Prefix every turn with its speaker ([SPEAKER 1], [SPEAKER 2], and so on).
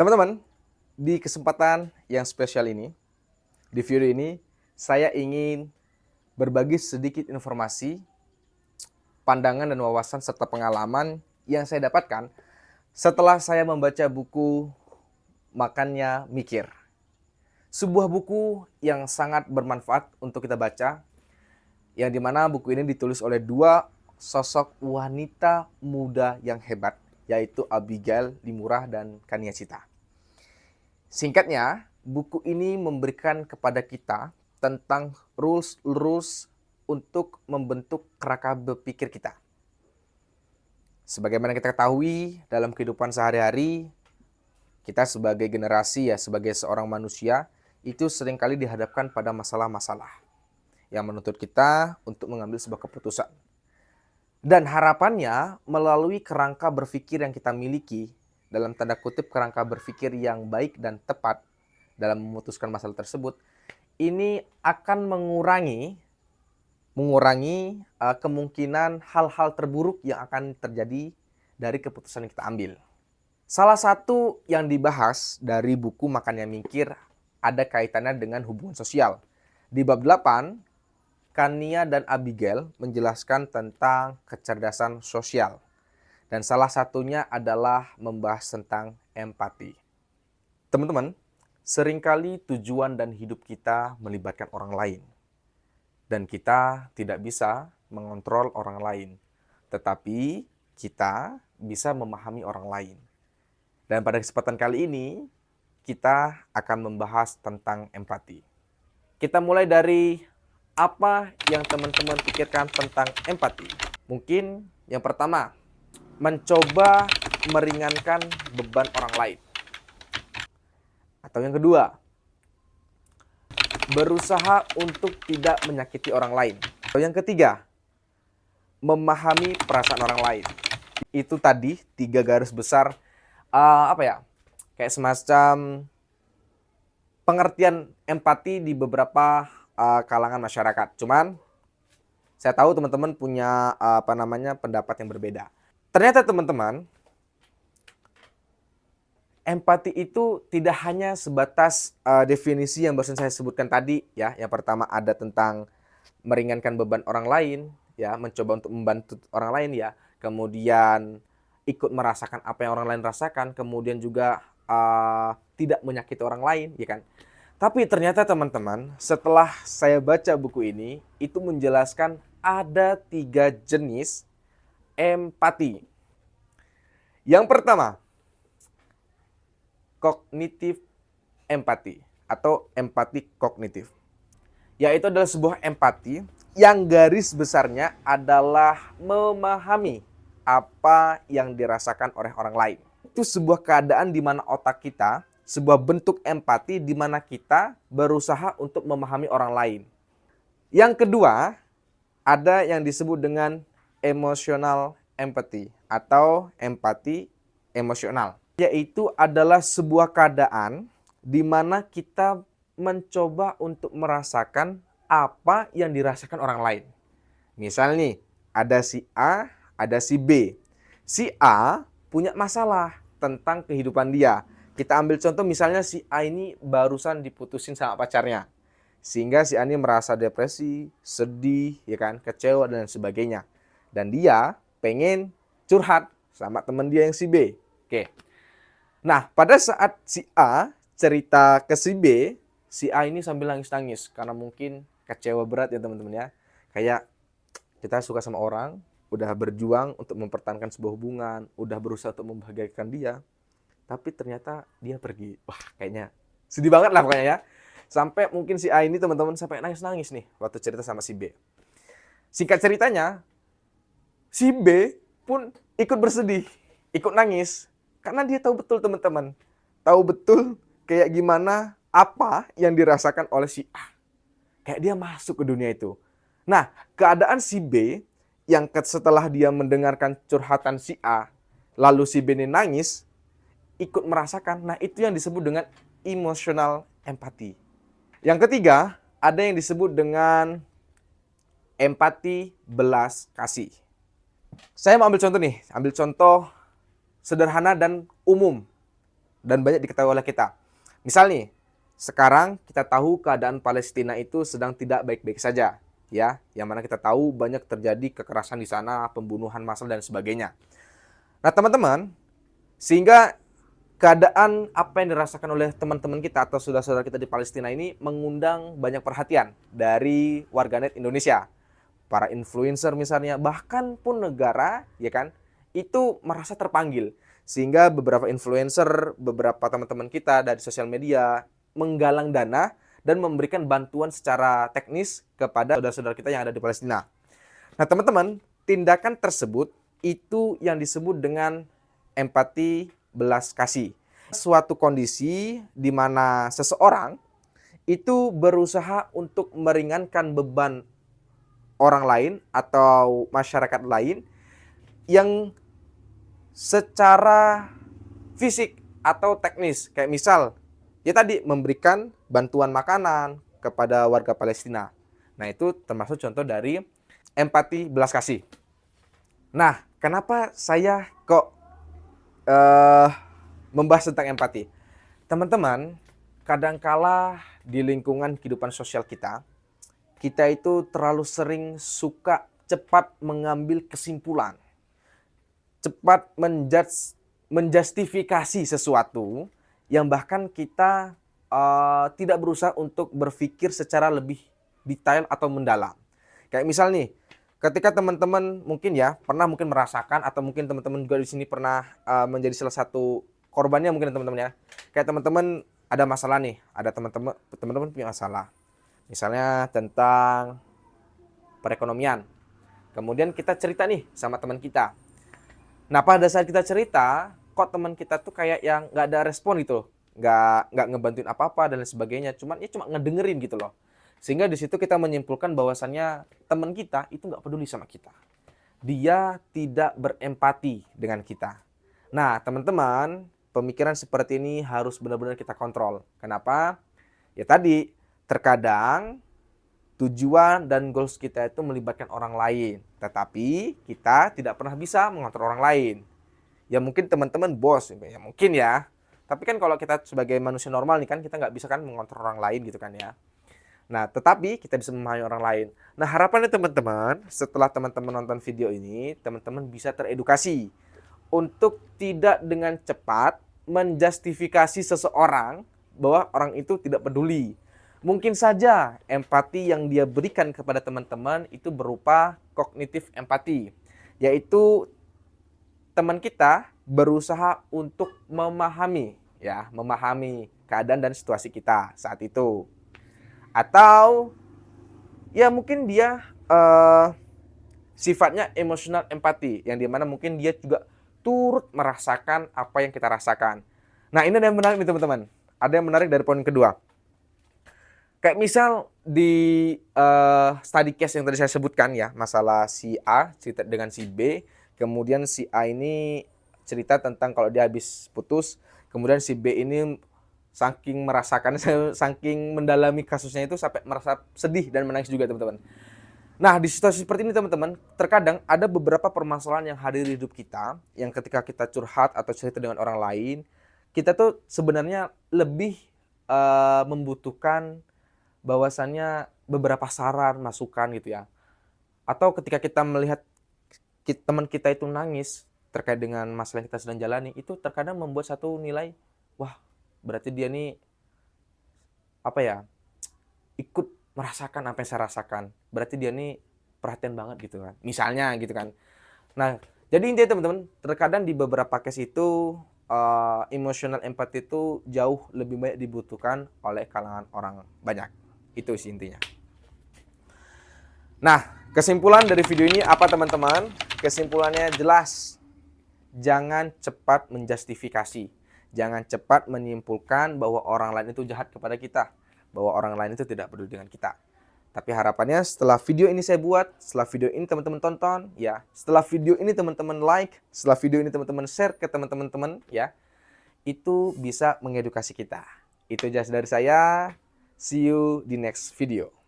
[SPEAKER 1] Teman-teman, di kesempatan yang spesial ini, di video ini, saya ingin berbagi sedikit informasi, pandangan dan wawasan serta pengalaman yang saya dapatkan setelah saya membaca buku Makannya Mikir. Sebuah buku yang sangat bermanfaat untuk kita baca, yang dimana buku ini ditulis oleh dua sosok wanita muda yang hebat, yaitu Abigail Limurah dan Kania Cita. Singkatnya, buku ini memberikan kepada kita tentang rules untuk membentuk kerangka berpikir kita. Sebagaimana kita ketahui dalam kehidupan sehari-hari, kita sebagai generasi sebagai seorang manusia, itu seringkali dihadapkan pada masalah-masalah yang menuntut kita untuk mengambil sebuah keputusan. Dan harapannya melalui kerangka berpikir yang kita miliki, dalam tanda kutip kerangka berpikir yang baik dan tepat dalam memutuskan masalah tersebut, ini akan mengurangi kemungkinan hal-hal terburuk yang akan terjadi dari keputusan yang kita ambil. Salah satu yang dibahas dari buku Makannya Mikir ada kaitannya dengan hubungan sosial. Di bab 8, Kania dan Abigail menjelaskan tentang kecerdasan sosial. Dan salah satunya adalah membahas tentang empati. Teman-teman, seringkali tujuan dan hidup kita melibatkan orang lain. Dan kita tidak bisa mengontrol orang lain. Tetapi kita bisa memahami orang lain. Dan pada kesempatan kali ini, kita akan membahas tentang empati. Kita mulai dari apa yang teman-teman pikirkan tentang empati. Mungkin yang pertama, mencoba meringankan beban orang lain. Atau yang kedua, berusaha untuk tidak menyakiti orang lain. Atau yang ketiga, memahami perasaan orang lain. Itu tadi 3 garis besar kayak semacam pengertian empati di beberapa kalangan masyarakat. Cuman saya tahu teman-teman punya pendapat yang berbeda. Ternyata teman-teman, empati itu tidak hanya sebatas definisi yang barusan saya sebutkan tadi ya. Yang pertama ada tentang meringankan beban orang lain ya, mencoba untuk membantu orang lain ya. Kemudian ikut merasakan apa yang orang lain rasakan, kemudian juga tidak menyakiti orang lain ya kan. Tapi ternyata teman-teman, setelah saya baca buku ini, itu menjelaskan ada 3 jenis empati. Yang pertama, kognitif empati atau empati kognitif. Yaitu adalah sebuah empati yang garis besarnya adalah memahami apa yang dirasakan oleh orang lain. Itu sebuah keadaan di mana otak kita, sebuah bentuk empati di mana kita berusaha untuk memahami orang lain. Yang kedua, ada yang disebut dengan emotional empathy atau empati emosional. Yaitu adalah sebuah keadaan di mana kita mencoba untuk merasakan apa yang dirasakan orang lain. Misal nih, ada si A, ada si B. Si A punya masalah tentang kehidupan dia. Kita ambil contoh misalnya si A ini barusan diputusin sama pacarnya. Sehingga si A ini merasa depresi, sedih, ya kan, kecewa dan sebagainya. Dan dia pengen curhat sama teman dia yang si B. Oke. Nah, pada saat si A cerita ke si B, si A ini sambil nangis-nangis karena mungkin kecewa berat ya teman-teman ya. Kayak kita suka sama orang, udah berjuang untuk mempertahankan sebuah hubungan, udah berusaha untuk membahagiakan dia, tapi ternyata dia pergi. Wah, kayaknya sedih banget lah pokoknya ya. Sampai mungkin si A ini teman-teman sampai nangis-nangis nih waktu cerita sama si B. Singkat ceritanya, si B pun ikut bersedih, ikut nangis. Karena dia tahu betul teman-teman. Tahu betul kayak gimana apa yang dirasakan oleh si A. Kayak dia masuk ke dunia itu. Nah, keadaan si B yang setelah dia mendengarkan curhatan si A, lalu si B ini nangis, ikut merasakan. Nah, itu yang disebut dengan emotional empathy. Yang ketiga, ada yang disebut dengan empati belas kasih. Saya mau ambil contoh nih, ambil contoh sederhana dan umum. dan banyak diketahui oleh kita. Misal nih, sekarang kita tahu keadaan Palestina itu sedang tidak baik-baik saja, ya, yang mana kita tahu banyak terjadi kekerasan di sana, pembunuhan massal dan sebagainya. Nah, teman-teman, sehingga keadaan apa yang dirasakan oleh teman-teman kita atau saudara-saudara kita di Palestina ini mengundang banyak perhatian dari warganet Indonesia, para influencer misalnya, bahkan pun negara, ya kan, itu merasa terpanggil. Sehingga beberapa influencer, beberapa teman-teman kita dari sosial media menggalang dana dan memberikan bantuan secara teknis kepada saudara-saudara kita yang ada di Palestina. Nah, teman-teman, tindakan tersebut itu yang disebut dengan empati belas kasih. Suatu kondisi di mana seseorang itu berusaha untuk meringankan beban orang lain atau masyarakat lain yang secara fisik atau teknis. Kayak misal, ya tadi memberikan bantuan makanan kepada warga Palestina. Nah, itu termasuk contoh dari empati belas kasih. Nah, kenapa saya kok membahas tentang empati? Teman-teman, kadangkala di lingkungan kehidupan sosial kita itu terlalu sering suka cepat mengambil kesimpulan, cepat menjustifikasi sesuatu yang bahkan kita tidak berusaha untuk berpikir secara lebih detail atau mendalam. Kayak misal nih, ketika teman-teman mungkin merasakan atau mungkin teman-teman juga di sini pernah menjadi salah satu korbannya mungkin teman-teman ya. Kayak teman-teman ada masalah nih, ada teman-teman punya masalah. Misalnya tentang perekonomian. Kemudian kita cerita nih sama teman kita. Nah, pada saat kita cerita, kok teman kita tuh kayak yang nggak ada respon gitu loh. Nggak ngebantuin apa-apa dan lain sebagainya. Cuma ngedengerin gitu loh. Sehingga di situ kita menyimpulkan bahwasannya teman kita itu nggak peduli sama kita. Dia tidak berempati dengan kita. Nah, teman-teman, pemikiran seperti ini harus benar-benar kita kontrol. Kenapa? Ya tadi, terkadang tujuan dan goals kita itu melibatkan orang lain. Tetapi kita tidak pernah bisa mengontrol orang lain. Ya mungkin teman-teman bos, ya mungkin ya. Tapi kan kalau kita sebagai manusia normal nih kan, kita nggak bisa kan mengontrol orang lain gitu kan ya. Nah, tetapi kita bisa memahami orang lain. Nah, harapannya teman-teman, setelah teman-teman nonton video ini, teman-teman bisa teredukasi untuk tidak dengan cepat menjustifikasi seseorang bahwa orang itu tidak peduli. Mungkin saja empati yang dia berikan kepada teman-teman itu berupa kognitif empati, yaitu teman kita berusaha untuk memahami keadaan dan situasi kita saat itu. Atau ya mungkin dia sifatnya emosional empati, yang dimana mungkin dia juga turut merasakan apa yang kita rasakan. Nah, ini ada yang menarik nih teman-teman. Ada yang menarik dari poin kedua. Kayak misal di study case yang tadi saya sebutkan ya, masalah si A cerita dengan si B, kemudian si A ini cerita tentang kalau dia habis putus, kemudian si B ini saking merasakan, saking mendalami kasusnya itu sampai merasa sedih dan menangis juga teman-teman. Nah, di situasi seperti ini teman-teman, terkadang ada beberapa permasalahan yang hadir di hidup kita, yang ketika kita curhat atau cerita dengan orang lain, kita tuh sebenarnya lebih membutuhkan bahwasannya beberapa saran, masukan gitu ya. Atau ketika kita melihat teman kita itu nangis terkait dengan masalah yang kita sedang jalani, itu terkadang membuat satu nilai, wah, berarti dia nih ikut merasakan apa yang saya rasakan. Berarti dia nih perhatian banget gitu kan. Misalnya gitu kan. Nah, jadi intinya teman-teman, terkadang di beberapa case itu emotional empathy itu jauh lebih banyak dibutuhkan oleh kalangan orang banyak. Itu sih intinya. Nah, kesimpulan dari video ini apa teman-teman? Kesimpulannya jelas. Jangan cepat menjustifikasi. Jangan cepat menyimpulkan bahwa orang lain itu jahat kepada kita. Bahwa orang lain itu tidak peduli dengan kita. Tapi harapannya setelah video ini saya buat, setelah video ini teman-teman tonton, ya, setelah video ini teman-teman like, setelah video ini teman-teman share ke teman-teman ya, itu bisa mengedukasi kita. Itu aja dari saya. See you di next video.